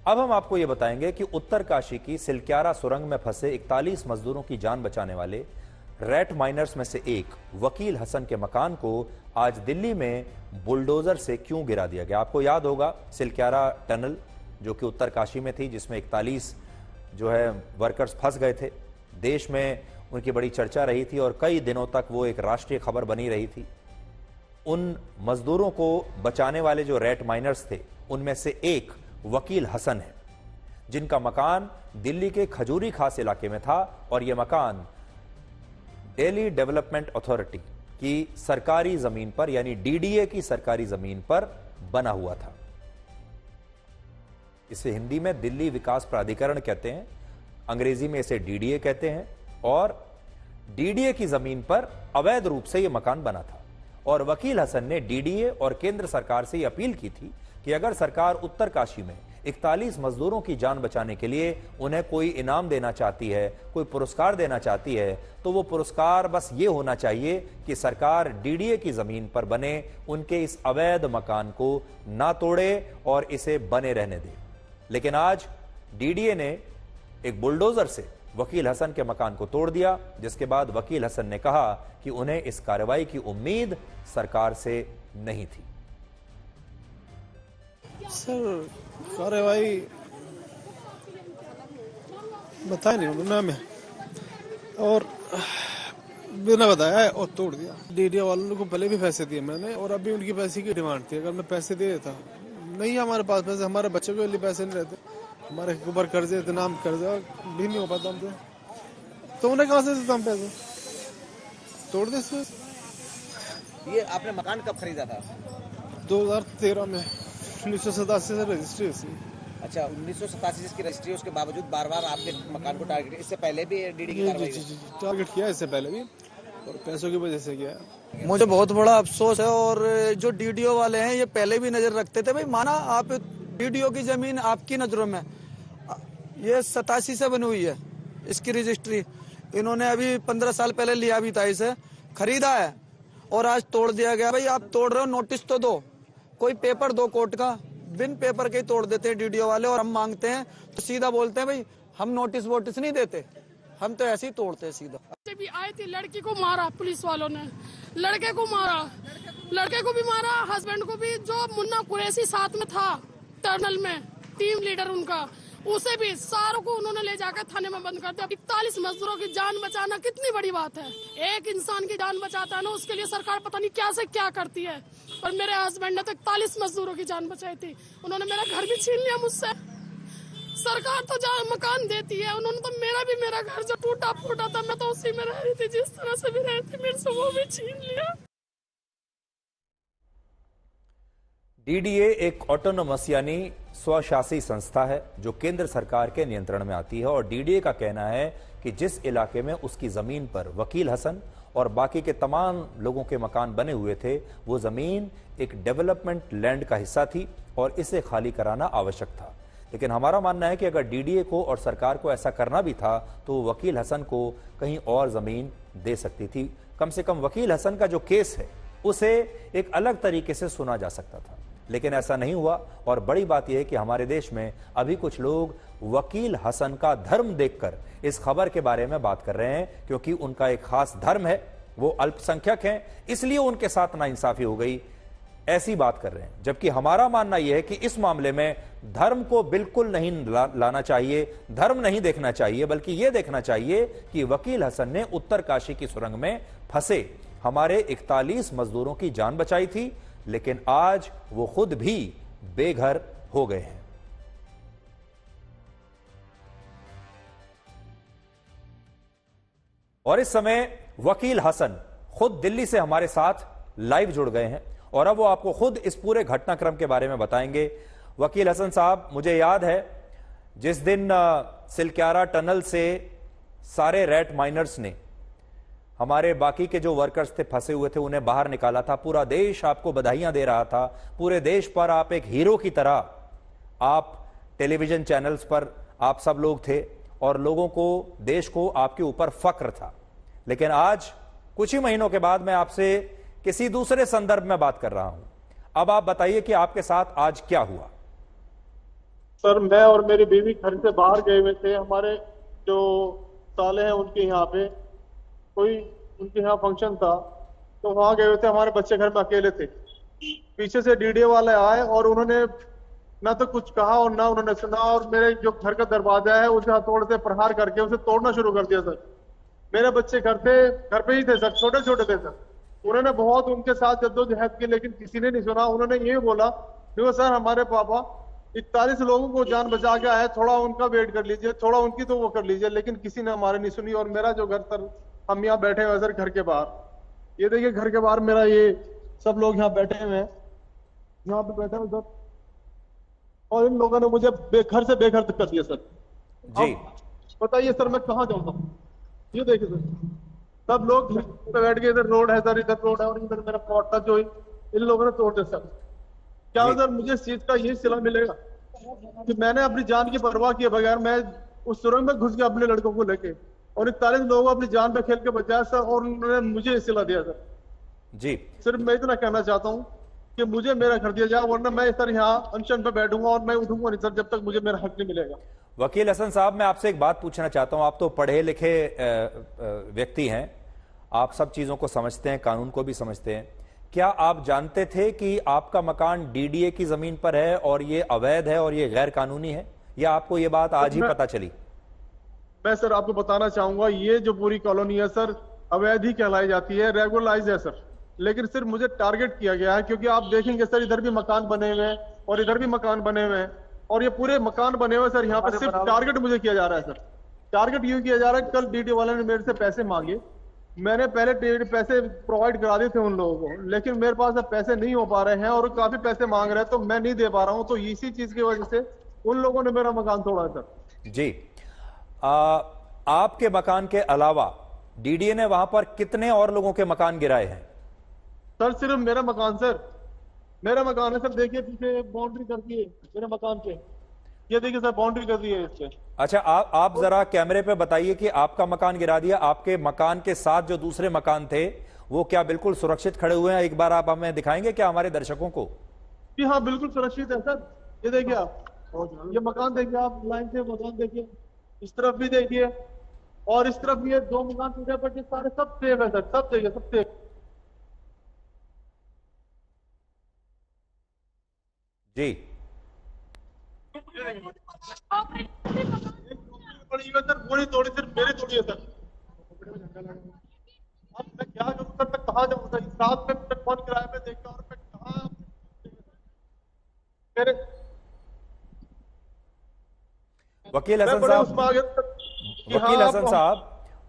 अब हम आपको यह बताएंगे कि उत्तरकाशी की सिलक्यारा सुरंग में फंसे 41 मजदूरों की जान बचाने वाले रैट माइनर्स में से एक वकील हसन के मकान को आज दिल्ली में बुलडोजर से क्यों गिरा दिया गया। आपको याद होगा सिलक्यारा टनल जो कि उत्तरकाशी में थी, जिसमें 41 जो है वर्कर्स फंस गए थे। देश में उनकी बड़ी चर्चा रही थी और कई दिनों तक वो एक राष्ट्रीय खबर बनी रही थी। उन मजदूरों को बचाने वाले जो रैट माइनर्स थे उनमें से एक वकील हसन है, जिनका मकान दिल्ली के खजूरी खास इलाके में था और यह मकान दिल्ली डेवलपमेंट अथॉरिटी की सरकारी जमीन पर यानी डीडीए की सरकारी जमीन पर बना हुआ था। इसे हिंदी में दिल्ली विकास प्राधिकरण कहते हैं, अंग्रेजी में इसे डीडीए कहते हैं। और डीडीए की जमीन पर अवैध रूप से यह मकान बना था और वकील हसन ने डीडीए और केंद्र सरकार से यह अपील की थी कि अगर सरकार उत्तरकाशी में 41 मजदूरों की जान बचाने के लिए उन्हें कोई इनाम देना चाहती है, कोई पुरस्कार देना चाहती है, तो वो पुरस्कार बस ये होना चाहिए कि सरकार डीडीए की जमीन पर बने उनके इस अवैध मकान को ना तोड़े और इसे बने रहने दे। लेकिन आज डीडीए ने एक बुलडोजर से वकील हसन के मकान को तोड़ दिया, जिसके बाद वकील हसन ने कहा कि उन्हें इस कार्रवाई की उम्मीद सरकार से नहीं थी। सर कार्रवाई बताया नहीं उन्होंने हमें और बिना बताया और तोड़ दिया। डीडीए वालों को पहले भी पैसे दिए मैंने और अभी उनकी पैसे की डिमांड थी। अगर मैं पैसे दे देता, नहीं हमारे पास पैसे, हमारे बच्चों के लिए पैसे नहीं रहते, हमारे ऊपर कर्जे इतना कर्जा भी नहीं हो पाता हमसे, तो उन्हें कहाँ से देता हम पैसे, तोड़ दे। ये आपने मकान कब खरीदा था? 2013 में, 1987 से रजिस्ट्री है। अच्छा, 1987 जिसकी रजिस्ट्री है, उसके बावजूद बार बार आपके मकान को टारगेट, इससे पहले भी डीडी की कार्रवाई टारगेट किया इससे पहले भी और पैसों की वजह से किया है। मुझे बहुत बड़ा अफसोस है। और जो डीडीओ वाले हैं ये पहले भी नजर रखते थे, भाई माना आप डीडीओ की जमीन आपकी नजरों में, ये 87 से बनी हुई है इसकी रजिस्ट्री, इन्होंने अभी 15 साल पहले लिया भी था, इसे खरीदा है और आज तोड़ दिया गया। भाई आप तोड़ रहे हो, नोटिस तो दो, कोई पेपर दो कोर्ट का। बिन पेपर के ही तोड़ देते हैं डीडीओ वाले और हम मांगते हैं तो सीधा बोलते हैं भाई हम नोटिस वोटिस नहीं देते, हम तो ऐसे ही तोड़ते हैं सीधा। भी आई थी, लड़की को मारा पुलिस वालों ने, लड़के को मारा, लड़के को भी मारा, हस्बैंड को भी। जो मुन्ना कुरैशी साथ में था टर्नल में, टीम लीडर उनका, उसे भी सारों को उन्होंने ले जाकर थाने में बंद कर दिया। 41 मजदूरों की जान बचाना कितनी बड़ी बात है। एक इंसान की जान बचाता है ना, उसके लिए सरकार पता नहीं क्या से क्या करती है। और मेरे हस्बैंड ने तो 41 मजदूरों की जान बचाई थी, उन्होंने मेरा घर भी छीन लिया मुझसे। सरकार तो जहाँ मकान देती है, उन्होंने तो मेरा घर जो टूटा फूटा था, मैं तो उसी में रह रही थी, जिस तरह से भी रहती, मेरे से वो भी छीन लिया। डीडीए एक ऑटोनोमस यानी स्वशासी संस्था है जो केंद्र सरकार के नियंत्रण में आती है और डीडीए का कहना है कि जिस इलाके में उसकी जमीन पर वकील हसन और बाकी के तमाम लोगों के मकान बने हुए थे, वो जमीन एक डेवलपमेंट लैंड का हिस्सा थी और इसे खाली कराना आवश्यक था। लेकिन हमारा मानना है कि अगर डीडीए को और सरकार को ऐसा करना भी था तो वकील हसन को कहीं और जमीन दे सकती थी। कम से कम वकील हसन का जो केस है उसे एक अलग तरीके से सुना जा सकता था, लेकिन ऐसा नहीं हुआ। और बड़ी बात यह है कि हमारे देश में अभी कुछ लोग वकील हसन का धर्म देखकर इस खबर के बारे में बात कर रहे हैं, क्योंकि उनका एक खास धर्म है, वो अल्पसंख्यक हैं, इसलिए उनके साथ नाइंसाफी हो गई, ऐसी बात कर रहे हैं। जबकि हमारा मानना यह है कि इस मामले में धर्म को बिल्कुल नहीं लाना चाहिए, धर्म नहीं देखना चाहिए, बल्कि यह देखना चाहिए कि वकील हसन ने उत्तरकाशी की सुरंग में फंसे हमारे 41 मजदूरों की जान बचाई थी, लेकिन आज वो खुद भी बेघर हो गए हैं। और इस समय वकील हसन खुद दिल्ली से हमारे साथ लाइव जुड़ गए हैं और अब वो आपको खुद इस पूरे घटनाक्रम के बारे में बताएंगे। वकील हसन साहब, मुझे याद है जिस दिन सिलक्यारा टनल से सारे रैट माइनर्स ने हमारे बाकी के जो वर्कर्स थे फंसे हुए थे उन्हें बाहर निकाला था, पूरा देश आपको बधाइयां दे रहा था, पूरे देश पर आप एक हीरो की तरह, आप टेलीविजन चैनल्स पर आप सब लोग थे और लोगों को, देश को आपके ऊपर फक्र था। लेकिन आज कुछ ही महीनों के बाद मैं आपसे किसी दूसरे संदर्भ में बात कर रहा हूं। अब आप बताइए कि आपके साथ आज क्या हुआ। सर मैं और मेरी बीवी घर से बाहर गए हुए थे। हमारे जो साले हैं उनके यहाँ पे कोई उनके यहाँ फंक्शन था, तो वहां गए हुए थे। हमारे बच्चे घर में अकेले थे। पीछे से डीडीए वाले आए और उन्होंने ना तो कुछ कहा और ना उन्होंने सुना, और मेरे जो घर का दरवाजा है उसे हथौड़े से प्रहार करके उसे तोड़ना शुरू कर दिया सर। मेरे बच्चे घर पे ही थे सर, छोटे छोटे थे सर। उन्होंने बहुत उनके साथ जद्दोजहद की, लेकिन किसी ने नहीं सुना। उन्होंने ये बोला, देखो सर हमारे पापा 41 लोगों को जान बचा के आए, थोड़ा उनका वेट कर लीजिए, थोड़ा उनकी तो वो कर लीजिए। लेकिन किसी ने हमारे नहीं सुनी। और मेरा जो घर सर, हम यहाँ बैठे हुए सर घर के बाहर, ये देखिए घर के बाहर मेरा ये सब लोग यहाँ बैठे हुए हैं, यहाँ पे बैठे हुए सर। और इन लोगों ने मुझे घर से बेघर कर दिया सर। जी बताइए सर मैं कहाँ जाऊंगा? ये देखिए सर, सब लोग घर पे बैठ के, इधर रोड है सर, इधर रोड है, और इधर मेरा प्लॉट था जो इन लोगों ने तोड़ दिया सर। क्या सर मुझे इस चीज का ये सिला मिलेगा कि मैंने अपनी जान की परवाह किए बगैर मैं उस सुरंग में घुस गया अपने लड़कों को लेके, और 41 लोगों को अपनी जान पे खेल के बचाया सर, और उन्होंने मुझे सिला दिया सर। जी सिर्फ मैं इतना कहना चाहता हूँ कि मुझे मेरा घर दिया जाए, वरना मैं सर यहाँ अनशन पे बैठूंगा और मैं उठूंगा नहीं सर जब तक मुझे मेरा हक नहीं मिलेगा। वकील हसन साहब, मैं आपसे एक बात पूछना चाहता हूं। आप तो पढ़े लिखे व्यक्ति हैं, आप सब चीजों को समझते हैं, कानून को भी समझते हैं। क्या आप जानते थे कि आपका मकान डीडीए की जमीन पर है और ये अवैध है और ये गैर कानूनी है, या आपको ये बात आज ही पता चली? मैं सर आपको बताना चाहूंगा, ये जो पूरी कॉलोनी है सर अवैध ही कहलाई जाती है, रेगुलराइज है सर। लेकिन सिर्फ मुझे टारगेट किया गया है, क्योंकि आप देखेंगे सर इधर भी मकान बने हुए हैं और इधर भी मकान बने हुए हैं, और ये पूरे मकान बने हुए सर। यहाँ पे सिर्फ टारगेट मुझे किया जा रहा है सर। टारगेट यूं किया जा रहा है, कल डीडीए वाले ने मेरे से पैसे मांगे, मैंने पहले पैसे प्रोवाइड करा दिए थे उन लोगों को, लेकिन मेरे पास अब पैसे नहीं हो पा रहे हैं और काफी पैसे मांग रहे हैं, तो मैं नहीं दे पा रहा हूं। तो इसी चीज की वजह से उन लोगों ने मेरा मकान तोड़ा है सर। जी आपके मकान के अलावा डीडीए ने वहां पर कितने और लोगों के मकान गिराए हैं? सर सिर्फ मेरा मकान सर, मेरा मकान है सर। देखिए पीछे बाउंड्री कर दी है मेरे मकान पे, ये देखिए सर बाउंड्री कर दी है इससे। अच्छा, आप जरा कैमरे पे बताइए कि आपका मकान गिरा दिया, आपके मकान के साथ जो दूसरे मकान थे वो क्या बिल्कुल सुरक्षित खड़े हुए हैं? एक बार आप हमें दिखाएंगे क्या हमारे दर्शकों को? जी हाँ बिल्कुल सुरक्षित है सर। ये देखिए आप, ये मकान देखिए आप, लाइन से मकान देखिए, इस तरफ भी देखिए और इस तरफ भी है। 2 मकान टूटे पर सारे सब सेफ है सर, सब देखिए सब सेफ। जी पड़ी है सर, पूरी तोड़ी सिर्फ मेरी तोड़ी है सर। अब मैं क्या करूं सर, मैं कहाँ जाऊं सर? साथ में मैंने फोन किराए पे देखा और मैं कहाँ मेरे वकील हसन साहब,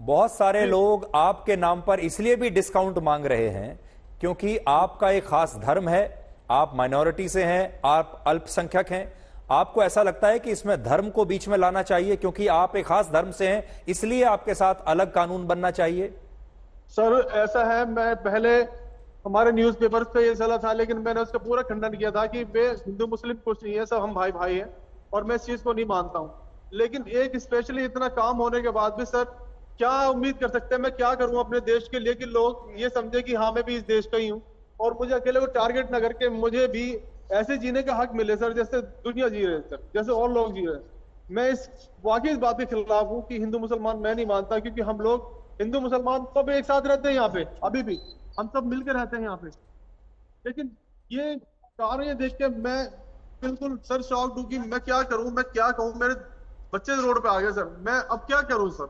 बहुत सारे लोग आपके नाम पर इसलिए भी डिस्काउंट मांग रहे हैं क्योंकि आपका एक खास धर्म है, आप माइनॉरिटी से हैं, आप अल्पसंख्यक हैं। आपको ऐसा लगता है कि इसमें धर्म को बीच में लाना चाहिए, क्योंकि आप एक खास धर्म से हैं, इसलिए आपके साथ अलग कानून बनना चाहिए? सर ऐसा है, मैं पहले हमारे न्यूज़पेपर्स पे ये चला था, लेकिन मैंने उसका पूरा खंडन किया था कि वे हिंदू मुस्लिम कुछ नहीं है, सब हम भाई भाई हैं, और मैं इस चीज को नहीं मानता हूँ। लेकिन एक स्पेशली इतना काम होने के बाद भी सर क्या उम्मीद कर सकते हैं, मैं क्या करूं अपने देश के लिए कि लोग ये समझे कि हाँ मैं भी इस देश का ही हूँ, और मुझे अकेले को टारगेट ना करके मुझे भी ऐसे जीने का हक मिले सर जैसे दुनिया जी रहे सर, जैसे और लोग जी रहे। मैं इस वाकई इस बात के खिलाफ हूँ कि हिंदू मुसलमान मैं नहीं मानता, क्योंकि हम लोग हिंदू मुसलमान सब एक साथ रहते हैं यहाँ पे, अभी भी हम सब मिलकर रहते हैं यहाँ पे। लेकिन ये कार्य देख के मैं बिल्कुल सर शॉक्ड हूँ कि मैं क्या करूं, मैं क्या कहूं। मेरे बच्चे रोड पे आ गए सर, मैं अब क्या करूं सर?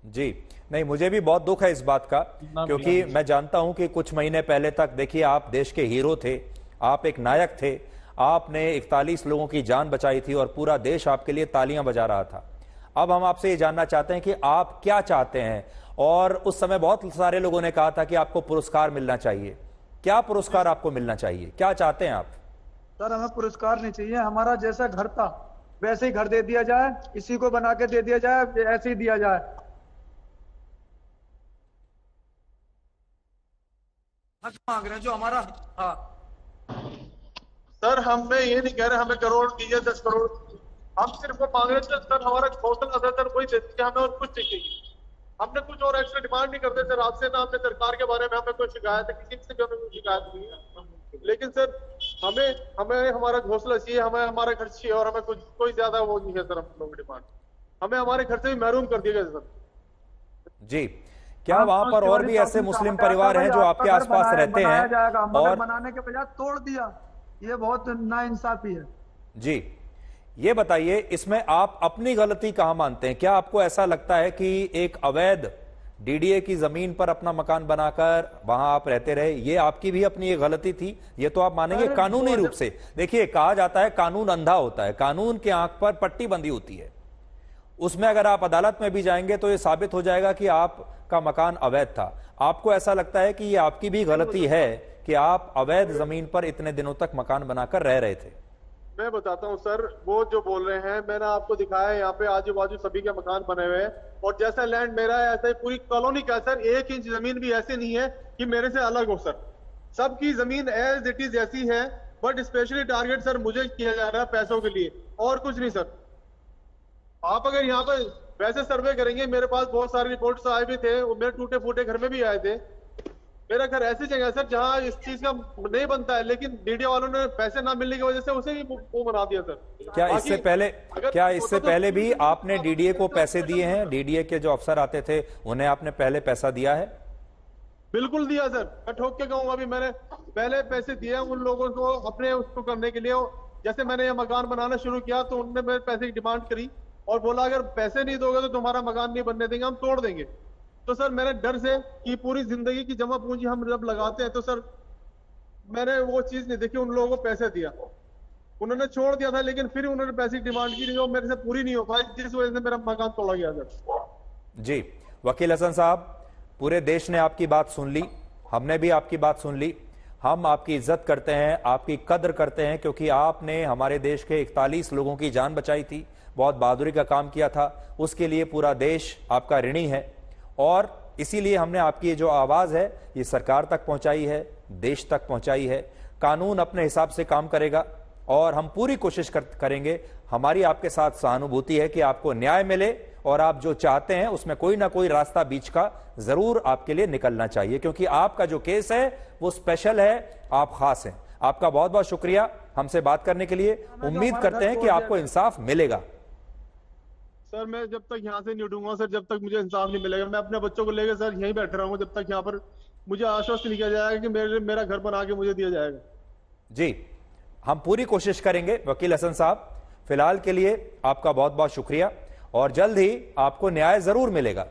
जी नहीं, मुझे भी बहुत दुख है इस बात का, क्योंकि मैं जानता हूं कि कुछ महीने पहले तक देखिए आप देश के हीरो थे, आप एक नायक थे, आपने 41 लोगों की जान बचाई थी और पूरा देश आपके लिए तालियां बजा रहा था। अब हम आपसे ये जानना चाहते हैं कि आप क्या चाहते हैं, और उस समय बहुत सारे लोगों ने कहा था कि आपको पुरस्कार मिलना चाहिए। क्या पुरस्कार आपको मिलना चाहिए, क्या चाहते हैं आप? सर हमें पुरस्कार नहीं चाहिए, हमारा जैसा घर था वैसे ही घर दे दिया जाए, इसी को बना के दे दिया जाए, ऐसे ही दिया जाए। हक मांग रहे हैं जो हमारा था। सर हमें ये नहीं कह रहे हमें करोड़ दीजिए, 10 करोड़, हम सिर्फ वो मांग रहे थे सर हमारा हौसला था सर, वही देते हमें और कुछ नहीं चाहिए। हमने कुछ और एक्स्ट्रा डिमांड नहीं करते सर आपसे, ना हमने सरकार के बारे में हमें कोई शिकायत है, किसी से भी हमें कोई शिकायत नहीं है। लेकिन सर हमें हमें हमारा घोंसला चाहिए, हमें हमारा घर चाहिए, और हमें कुछ कोई ज्यादा वो नहीं है सर हम लोगों की डिमांड। हमें हमारे घर से भी महरूम कर दिया गया सर। जी, क्या वहां पर और भी ऐसे मुस्लिम परिवार हैं जो आपके आसपास रहते हैं और बनाने के बजाय तोड़ दिया? ये बहुत नाइंसाफी है। जी, ये बताइए, इसमें आप अपनी गलती कहां मानते हैं? क्या आपको ऐसा लगता है कि एक अवैध डीडीए की जमीन पर अपना मकान बनाकर वहां आप रहते रहे, ये आपकी भी अपनी एक गलती थी? ये तो आप मानेंगे कानूनी रूप से। देखिए, कहा जाता है कानून अंधा होता है, कानून के आंख पर पट्टी बंधी होती है। उसमें अगर आप अदालत में भी जाएंगे तो ये साबित हो जाएगा कि आपका मकान अवैध था। आपको ऐसा लगता है कि ये आपकी भी गलती है कि आप अवैध जमीन पर इतने दिनों तक मकान बनाकर रह रहे थे? मैं बताता हूँ सर, वो जो बोल रहे हैं मैंने आपको दिखाया है, यहाँ पे आजू बाजू सभी के मकान बने हुए हैं, और जैसा लैंड मेरा है ऐसा ही पूरी कॉलोनी का सर। 1 इंच जमीन भी ऐसी नहीं है कि मेरे से अलग हो सर। सबकी जमीन एज इट इज ऐसी है, बट स्पेशली टारगेट सर मुझे किया जा रहा है पैसों के लिए, और कुछ नहीं सर। आप अगर यहाँ पे वैसे सर्वे करेंगे, मेरे पास बहुत सारे रिपोर्ट्स आए भी थे, वो मेरे टूटे फूटे घर में भी आए थे। मेरा घर ऐसी जगह है सर जहाँ इस चीज का नहीं बनता है, लेकिन डीडीए वालों ने पैसे ना मिलने की वजह से उसे भी वो बना दिया सर। क्या इससे पहले भी आपने डीडीए को पैसे दिए हैं? डीडीए के जो अफसर आते थे उन्हें आपने पहले पैसा दिया है? बिल्कुल दिया सर, मैं ठोक के कहूंगा अभी मैंने पहले पैसे दिए उन लोगों को अपने उसको करने के लिए। जैसे मैंने ये मकान बनाना शुरू किया तो उनने मेरे पैसे की डिमांड करी और बोला अगर पैसे नहीं दोगे तो तुम्हारा मकान नहीं बनने देंगे, हम तोड़ देंगे। तो सर मैंने डर से कि पूरी जिंदगी की जमा पूंजी हम जब लगाते हैं, तो सर मैंने वो चीज नहीं देखी, उन लोगों को पैसे दिया। उन्होंने छोड़ दिया था, लेकिन फिर उन्होंने पैसे की डिमांड की जो मेरे से पूरी नहीं हो पाई, जिस वजह से मेरा मकान तोड़ा गया सर। जी, वकील हसन साहब, पूरे देश ने आपकी बात सुन ली, हमने भी आपकी बात सुन ली। हम आपकी इज्जत करते हैं, आपकी कद्र करते हैं, क्योंकि आपने हमारे देश के 41 लोगों की जान बचाई थी, बहुत बहादुरी का काम किया था। उसके लिए पूरा देश आपका ऋणी है, और इसीलिए हमने आपकी जो आवाज है ये सरकार तक पहुंचाई है, देश तक पहुंचाई है। कानून अपने हिसाब से काम करेगा और हम पूरी कोशिश करेंगे। हमारी आपके साथ सहानुभूति है कि आपको न्याय मिले, और आप जो चाहते हैं उसमें कोई ना कोई रास्ता बीच का जरूर आपके लिए निकलना चाहिए, क्योंकि आपका जो केस है वो स्पेशल है, आप खास हैं। आपका बहुत बहुत शुक्रिया हमसे बात करने के लिए। उम्मीद करते हैं कि आपको इंसाफ मिलेगा। सर मैं जब तक यहाँ से नहीं उठूंगा सर, जब तक मुझे इंसाफ नहीं मिलेगा, मैं अपने बच्चों को लेकर सर यहीं बैठ रहा हूँ जब तक यहाँ पर मुझे आश्वस्त नहीं किया जाएगा कि मेरा घर बना के मुझे दिया जाएगा। जी, हम पूरी कोशिश करेंगे वकील हसन साहब। फिलहाल के लिए आपका बहुत बहुत शुक्रिया, और जल्द ही आपको न्याय जरूर मिलेगा।